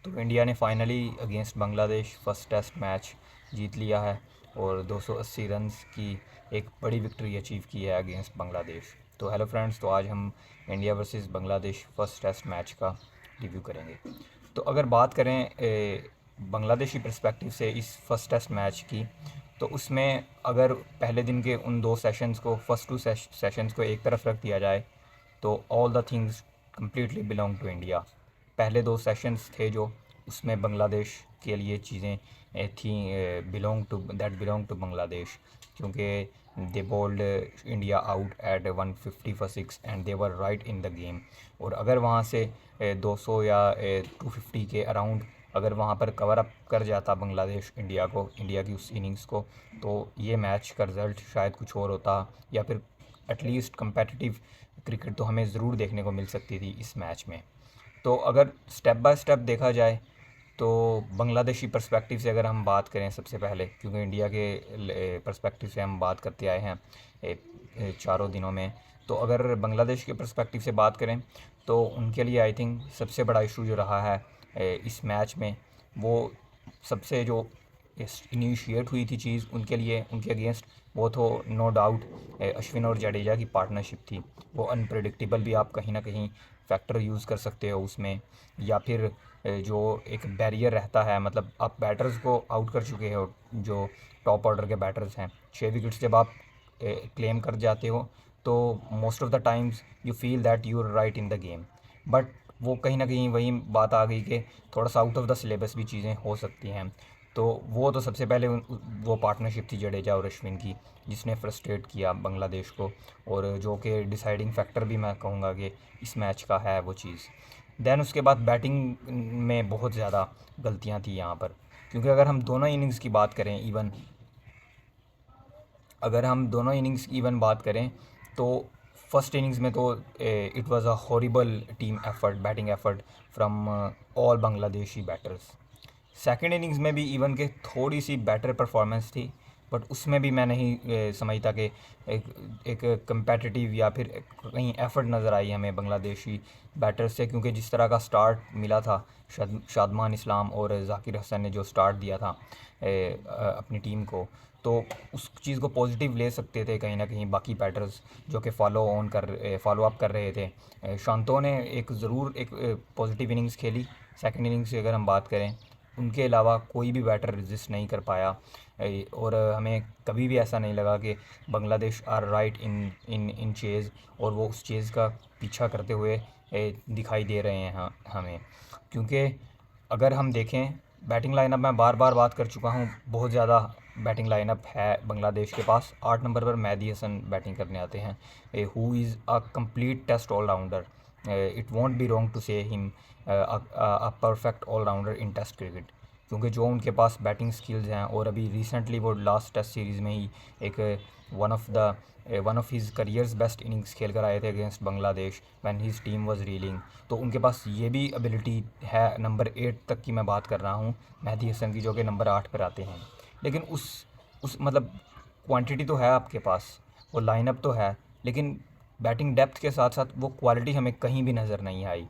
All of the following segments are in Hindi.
तो इंडिया ने finally against Bangladesh first test match जीत लिया है और 280 रन्स की एक बड़ी विक्ट्री अचीव की है अगेंस्ट बांग्लादेश। तो हेलो फ्रेंड्स, तो आज हम India versus Bangladesh first test match का रिव्यू करेंगे। तो अगर बात करें बांग्लादेशी पर्सपेक्टिव से इस फ़र्स्ट टेस्ट मैच की, तो उसमें अगर पहले दिन के उन दो सेशंस को, फर्स्ट टू सेशंस को एक तरफ रख दिया जाए, तो all the things completely belong to India. पहले दो सेशंस थे जो, उसमें बांग्लादेश के लिए चीज़ें थी, बिलोंग टू बांग्लादेश, क्योंकि they bowled India out at 150 for 6 and they were right in the game. और अगर वहाँ से 200 या 250 के अराउंड अगर वहाँ पर कवर अप कर जाता बांग्लादेश इंडिया की उस इनिंग्स को, तो ये मैच का रिज़ल्ट शायद कुछ और होता, या फिर एटलीस्ट कंपेटिटिव क्रिकेट तो हमें ज़रूर देखने को मिल सकती थी इस मैच में। तो अगर स्टेप बाय स्टेप देखा जाए, तो बांग्लादेशी पर्सपेक्टिव से अगर हम बात करें सबसे पहले, क्योंकि इंडिया के पर्सपेक्टिव से हम बात करते आए हैं चारों दिनों में, तो अगर बांग्लादेश के पर्सपेक्टिव से बात करें, तो उनके लिए आई थिंक सबसे बड़ा इशू जो रहा है इस मैच में, वो सबसे जो इनिशिएट हुई थी चीज़ उनके लिए, उनके अगेंस्ट, वो तो नो डाउट अश्विन और जडेजा की पार्टनरशिप थी। वो अनप्रेडिक्टेबल भी आप कहीं ना कहीं फैक्टर यूज़ कर सकते हो उसमें, या फिर जो एक बैरियर रहता है, मतलब आप बैटर्स को आउट कर चुके हो, जो टॉप ऑर्डर के बैटर्स हैं, 6 विकेट्स जब आप क्लेम कर जाते हो, तो most of the times you feel that you are right in the game. But वो कहीं ना कहीं वही बात आ गई कि थोड़ा सा आउट ऑफ द सिलेबस भी चीज़ें हो सकती हैं। तो वो तो सबसे पहले वो पार्टनरशिप थी जडेजा और अश्विन की, जिसने फ्रस्ट्रेट किया बांग्लादेश को, और जो कि डिसाइडिंग फैक्टर भी मैं कहूँगा कि इस मैच का है वो चीज़। दैन उसके बाद बैटिंग में बहुत ज़्यादा गलतियाँ थी यहाँ पर, क्योंकि अगर हम दोनों इनिंग्स की बात करें, बात करें, तो फर्स्ट इनिंग्स में तो it was a horrible team effort, batting effort from all Bangladeshi batters. Second innings में भी इवन के थोड़ी सी बेटर परफॉर्मेंस थी, बट उसमें भी मैं नहीं समझता कि एक एक कम्पेटिटिव या फिर कहीं एफर्ट नज़र आई हमें बांग्लादेशी बैटर्स से, क्योंकि जिस तरह का स्टार्ट मिला था शादमान इस्लाम और जाकिर हसन ने जो स्टार्ट दिया था अपनी टीम को, तो उस चीज़ को पॉजिटिव ले सकते थे कहीं ना कहीं बाकी बैटर्स जो कि फॉलो अप कर रहे थे। शांतो ने एक ज़रूर एक पॉजिटिव इनिंग्स खेली सेकंड इनिंग्स की अगर हम बात करें, उनके अलावा कोई भी बैटर रजिस्ट नहीं कर पाया। और हमें कभी भी ऐसा नहीं लगा कि Bangladesh are right in in in chase, और वो उस चेज़ का पीछा करते हुए दिखाई दे रहे हैं हमें। क्योंकि अगर हम देखें बैटिंग लाइनअप, मैं बार बार बात कर चुका हूँ, बहुत ज़्यादा बैटिंग लाइनअप है बांग्लादेश के पास। 8 नंबर पर मेहदी हसन बैटिंग करने आते हैं, who is a complete test all rounder. It won't be wrong to say him a perfect all rounder in test cricket, क्योंकि जो उनके पास बैटिंग स्किल्स हैं, और अभी रिसेंटली वो लास्ट टेस्ट सीरीज़ में ही एक one of his career's best innings खेल कर आए थे against Bangladesh when his team was reeling. तो उनके पास ये भी एबिलिटी है, नंबर 8 तक की मैं बात कर रहा हूँ मेहदी हसन की, जो कि नंबर 8 पर आते हैं। लेकिन उस मतलब क्वांटिटी तो है आपके पास, वो लाइनअप तो है, लेकिन बैटिंग डेप्थ के साथ साथ वो क्वालिटी हमें कहीं भी नज़र नहीं आई।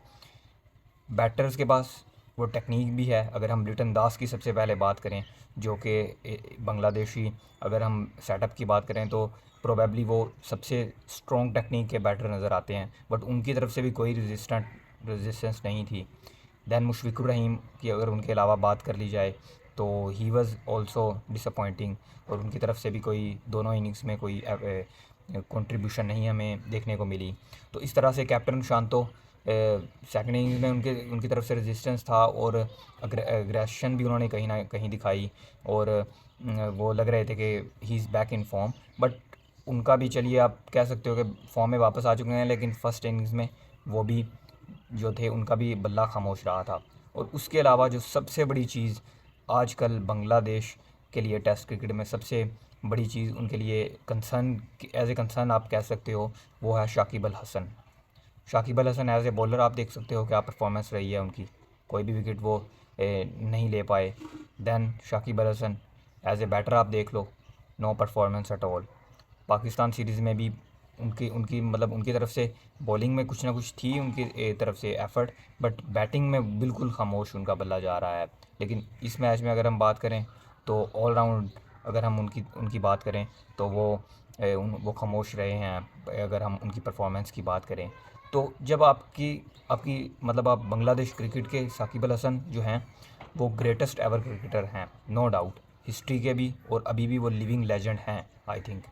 बैटर्स के पास वो टेक्निक भी है। अगर हम लिटन दास की सबसे पहले बात करें, जो कि बांग्लादेशी, अगर हम सेटअप की बात करें, तो प्रोबेबली वो सबसे स्ट्रॉन्ग टेक्निक के बैटर नज़र आते हैं, बट उनकी तरफ से भी कोई रेजिस्टेंस नहीं थी। दैन मुशफिकुर रहीम की अगर उनके अलावा बात कर ली जाए, तो ही वाज़ ऑल्सो डिसअपॉइंटिंग, और उनकी तरफ से भी कोई दोनों इनिंग्स में कोई कंट्रीब्यूशन नहीं हमें देखने को मिली। तो इस तरह से कैप्टन शांतो, सेकंड इनिंग्स में उनकी तरफ से रेजिस्टेंस था, और अग्रेशन भी उन्होंने कहीं ना कहीं दिखाई, और वो लग रहे थे कि he is back in form. But उनका भी, चलिए आप कह सकते हो कि फॉर्म में वापस आ चुके हैं, लेकिन फर्स्ट इनिंग्स में वो भी जो थे, उनका भी बल्ला खामोश रहा था। और उसके अलावा जो सबसे बड़ी चीज़ आजकल बांग्लादेश के लिए टेस्ट क्रिकेट में सबसे बड़ी चीज़ उनके लिए कंसर्न, एज ए कंसर्न आप कह सकते हो, वो है Shakib Al Hasan. Shakib Al Hasan as a bowler आप देख सकते हो क्या परफॉर्मेंस रही है उनकी, कोई भी विकेट वो नहीं ले पाए। Then Shakib Al Hasan as a batter आप देख लो, no performance at all. Pakistan series में भी उनकी उनकी मतलब उनकी तरफ से बॉलिंग में कुछ ना कुछ थी, उनकी तरफ से एफ़र्ट, बट बैटिंग में बिल्कुल खामोश उनका बल्ला जा रहा है। लेकिन इस मैच में अगर हम बात करें तो ऑल राउंड अगर हम उनकी उनकी बात करें तो वो खामोश रहे हैं। अगर हम उनकी परफॉर्मेंस की बात करें तो जब आपकी आपकी मतलब आप बांग्लादेश क्रिकेट के साकिब अल हसन जो हैं वो ग्रेटेस्ट एवर क्रिकेटर हैं, नो डाउट, हिस्ट्री के भी, और अभी भी वो लिविंग लेजेंड हैं आई थिंक।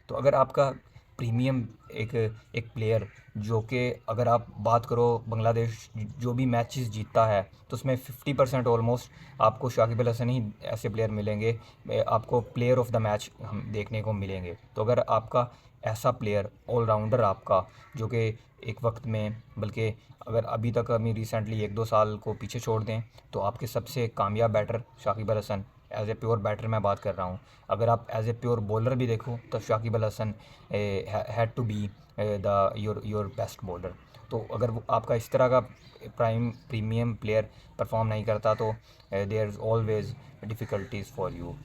तो अगर आपका प्रीमियम एक एक प्लेयर जो कि अगर आप बात करो बांग्लादेश जो भी मैचेस जीतता है तो उसमें 50% ऑलमोस्ट आपको शाकिब अल हसन ही ऐसे प्लेयर मिलेंगे, आपको प्लेयर ऑफ द मैच हम देखने को मिलेंगे। तो अगर आपका ऐसा प्लेयर ऑलराउंडर आपका जो कि एक वक्त में, बल्कि अगर अभी तक अभी रिसेंटली 1-2 साल को पीछे छोड़ दें तो आपके सबसे कामयाब batter Shakib Al Hasan, as a pure batter मैं बात कर रहा हूँ। अगर आप एज ए प्योर बॉलर भी देखो तो Shakib Al Hasan had to be the your best bowler. तो अगर वो आपका इस तरह का प्रीमियम प्लेयर परफॉर्म नहीं करता तो there is always difficulties for you.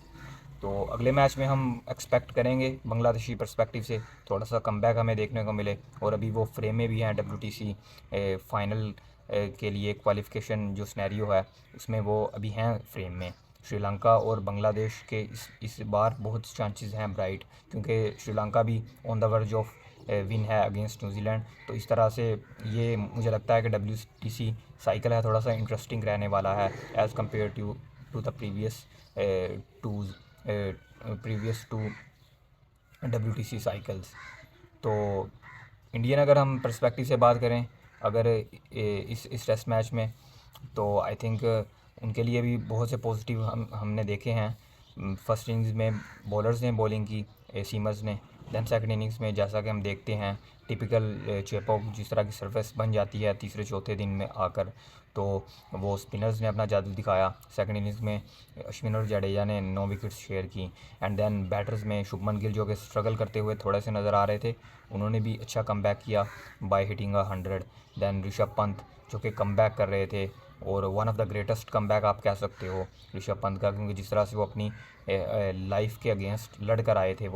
तो अगले मैच में हम एक्सपेक्ट करेंगे बांग्लादेशी पर्सपेक्टिव से थोड़ा सा कमबैक हमें देखने को मिले, और अभी वो फ्रेम में भी हैं WTC फाइनल के लिए क्वालिफ़िकेशन जो सिनेरियो है उसमें वो अभी हैं फ्रेम में। श्रीलंका और बांग्लादेश के इस बार बहुत चांसेस हैं ब्राइट, क्योंकि श्रीलंका भी on the verge of win है अगेंस्ट न्यूजीलैंड। तो इस तरह से ये मुझे लगता है कि WTC साइकिल है थोड़ा सा इंटरेस्टिंग रहने वाला है as compare to the two previous two WTC cycles. तो इंडियन अगर हम पर्सपेक्टिव से बात करें अगर इस टेस्ट मैच में तो आई थिंक उनके लिए भी बहुत से पॉजिटिव हमने देखे हैं। फर्स्ट इनिंग्स में बॉलर्स ने बॉलिंग की, सीमर्स ने। दैन सेकंड इनिंग्स में जैसा कि हम देखते हैं टिपिकल चेपॉक जिस तरह की सरफेस बन जाती है तीसरे चौथे दिन में आकर, तो वो स्पिनर्स ने अपना जादू दिखाया। सेकंड इनिंग्स में अश्विन और जडेजा ने 9 विकेट्स शेयर की। एंड देन बैटर्स में शुभमन गिल जो कि स्ट्रगल करते हुए थोड़े से नज़र आ रहे थे, उन्होंने भी अच्छा कमबैक किया by hitting 100। Then Rishabh Pant जो कि कमबैक कर रहे थे, और one of the greatest comeback आप कह सकते हो ऋषभ पंत का, क्योंकि जिस तरह से वो अपनी लाइफ के अगेंस्ट लड़ कर आए थे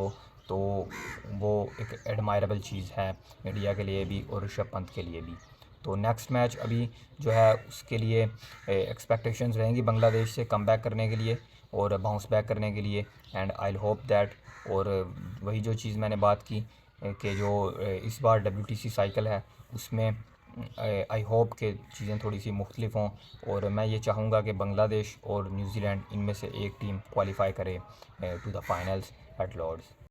तो वो एक एडमायरेबल चीज़ है इंडिया के लिए भी और ऋषभ पंत के लिए भी। तो नेक्स्ट मैच अभी जो है उसके लिए एक्सपेक्टेशंस रहेंगी बांग्लादेश से कमबैक करने के लिए और बाउंस बैक करने के लिए, एंड आई होप दैट। और वही जो चीज़ मैंने बात की कि जो इस बार WTC साइकिल है उसमें आई होप कि चीज़ें थोड़ी सी मुख्तलिफ हों, और मैं ये चाहूँगा कि बांग्लादेश और न्यूजीलैंड इनमें से एक टीम क्वालिफाई करे to the finals at Lord's.